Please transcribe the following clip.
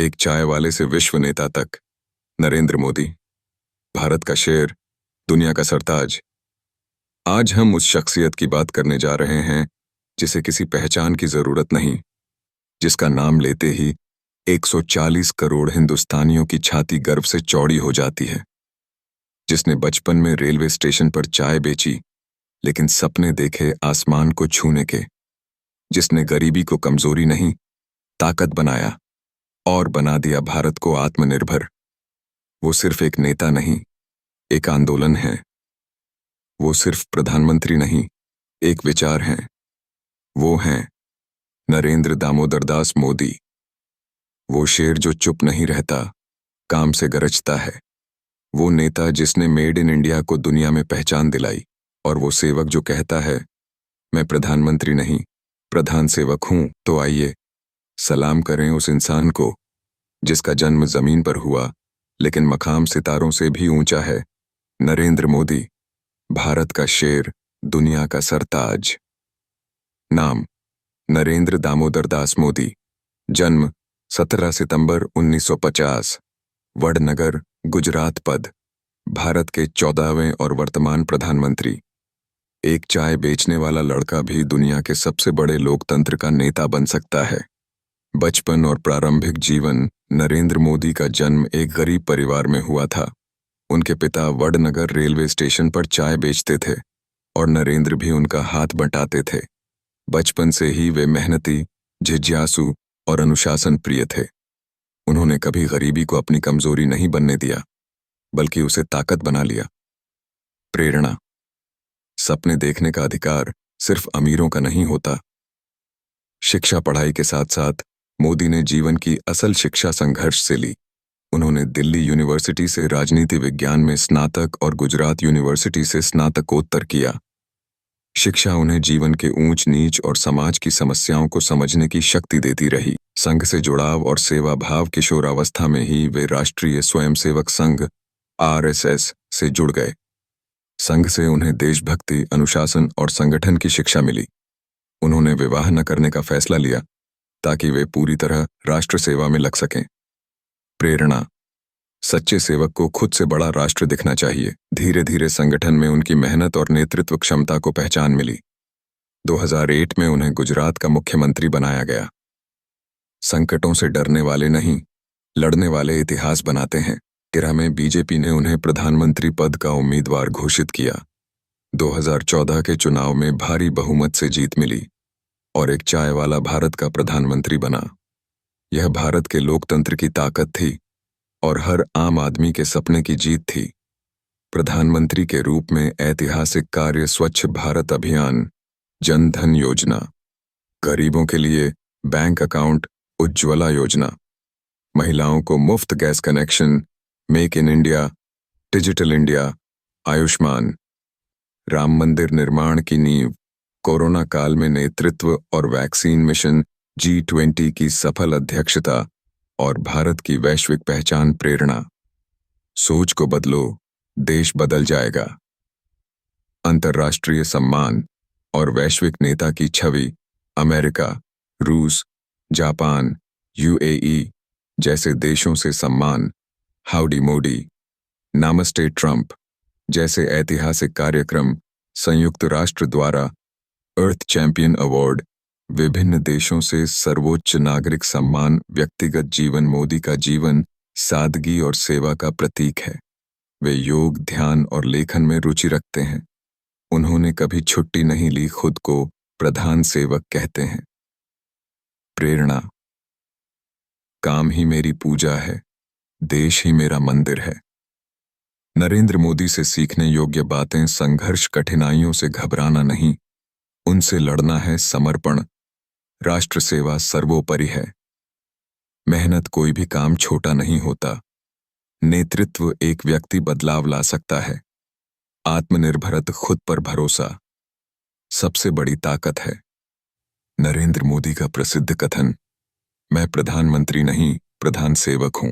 एक चाय वाले से विश्व नेता तक, नरेंद्र मोदी, भारत का शेर, दुनिया का सरताज। आज हम उस शख्सियत की बात करने जा रहे हैं जिसे किसी पहचान की जरूरत नहीं, जिसका नाम लेते ही 140 करोड़ हिंदुस्तानियों की छाती गर्व से चौड़ी हो जाती है, जिसने बचपन में रेलवे स्टेशन पर चाय बेची लेकिन सपने देखे आसमान को छूने के, जिसने गरीबी को कमजोरी नहीं ताकत बनाया और बना दिया भारत को आत्मनिर्भर। वो सिर्फ एक नेता नहीं, एक आंदोलन है। वो सिर्फ प्रधानमंत्री नहीं, एक विचार है। वो हैं नरेंद्र दामोदर दास मोदी। वो शेर जो चुप नहीं रहता, काम से गरजता है। वो नेता जिसने मेड इन इंडिया को दुनिया में पहचान दिलाई। और वो सेवक जो कहता है, मैं प्रधानमंत्री नहीं, प्रधान सेवक हूं। तो आइए सलाम करें उस इंसान को जिसका जन्म जमीन पर हुआ लेकिन मकाम सितारों से भी ऊंचा है। नरेंद्र मोदी, भारत का शेर, दुनिया का सरताज। नाम नरेंद्र दामोदर दास मोदी। जन्म 17 सितंबर 1950। वडनगर, गुजरात। पद भारत के 14वें और वर्तमान प्रधानमंत्री। एक चाय बेचने वाला लड़का भी दुनिया के सबसे बड़े लोकतंत्र का नेता बन सकता है। बचपन और प्रारंभिक जीवन। नरेंद्र मोदी का जन्म एक गरीब परिवार में हुआ था। उनके पिता वडनगर रेलवे स्टेशन पर चाय बेचते थे और नरेंद्र भी उनका हाथ बंटाते थे। बचपन से ही वे मेहनती, जिज्ञासु और अनुशासन प्रिय थे। उन्होंने कभी गरीबी को अपनी कमजोरी नहीं बनने दिया, बल्कि उसे ताकत बना लिया। प्रेरणा। सपने देखने का अधिकार सिर्फ अमीरों का नहीं होता। शिक्षा पढ़ाई के साथ साथ मोदी ने जीवन की असल शिक्षा संघर्ष से ली। उन्होंने दिल्ली यूनिवर्सिटी से राजनीति विज्ञान में स्नातक और गुजरात यूनिवर्सिटी से स्नातकोत्तर किया। शिक्षा उन्हें जीवन के ऊंच नीच और समाज की समस्याओं को समझने की शक्ति देती रही। संघ से जुड़ाव और सेवा भाव किशोरावस्था में ही वे राष्ट्रीय स्वयंसेवक संघ RSS से जुड़ गए। संघ से उन्हें देशभक्ति, अनुशासन और संगठन की शिक्षा मिली। उन्होंने विवाह न करने का फैसला लिया ताकि वे पूरी तरह राष्ट्र सेवा में लग सकें। प्रेरणा। सच्चे सेवक को खुद से बड़ा राष्ट्र दिखना चाहिए। धीरे धीरे संगठन में उनकी मेहनत और नेतृत्व क्षमता को पहचान मिली। 2008 में उन्हें गुजरात का मुख्यमंत्री बनाया गया। संकटों से डरने वाले नहीं, लड़ने वाले इतिहास बनाते हैं। 13 में बीजेपी ने उन्हें प्रधानमंत्री पद का उम्मीदवार घोषित किया। 2014 के चुनाव में भारी बहुमत से जीत मिली और एक चाय वाला भारत का प्रधानमंत्री बना। यह भारत के लोकतंत्र की ताकत थी और हर आम आदमी के सपने की जीत थी। प्रधानमंत्री के रूप में ऐतिहासिक कार्य स्वच्छ भारत अभियान, जन धन योजना, गरीबों के लिए बैंक अकाउंट, उज्ज्वला योजना, महिलाओं को मुफ्त gas connection, make in India, digital India, Ayushman, Ram मंदिर निर्माण की नींव, कोरोना काल में नेतृत्व और वैक्सीन मिशन, G20 की सफल अध्यक्षता और भारत की वैश्विक पहचान। प्रेरणा। सोच को बदलो, देश बदल जाएगा। अंतर्राष्ट्रीय सम्मान और वैश्विक नेता की छवि। अमेरिका, रूस, जापान, UAE जैसे देशों से सम्मान। हाउडी मोदी, नामस्ते ट्रंप जैसे ऐतिहासिक कार्यक्रम। संयुक्त राष्ट्र द्वारा अर्थ चैंपियन अवार्ड। विभिन्न देशों से सर्वोच्च नागरिक सम्मान। व्यक्तिगत जीवन। मोदी का जीवन सादगी और सेवा का प्रतीक है। वे योग, ध्यान और लेखन में रुचि रखते हैं। उन्होंने कभी छुट्टी नहीं ली, खुद को प्रधान सेवक कहते हैं। प्रेरणा। काम ही मेरी पूजा है, देश ही मेरा मंदिर है। नरेंद्र मोदी से सीखने योग्य बातें। संघर्ष, कठिनाइयों से घबराना नहीं, उनसे लड़ना है समर्पण। राष्ट्र सेवा सर्वोपरि है। मेहनत कोई भी काम छोटा नहीं होता। नेतृत्व एक व्यक्ति बदलाव ला सकता है। आत्मनिर्भरता, खुद पर भरोसा सबसे बड़ी ताकत है। नरेंद्र मोदी का प्रसिद्ध कथन, मैं प्रधानमंत्री नहीं, प्रधान सेवक हूं।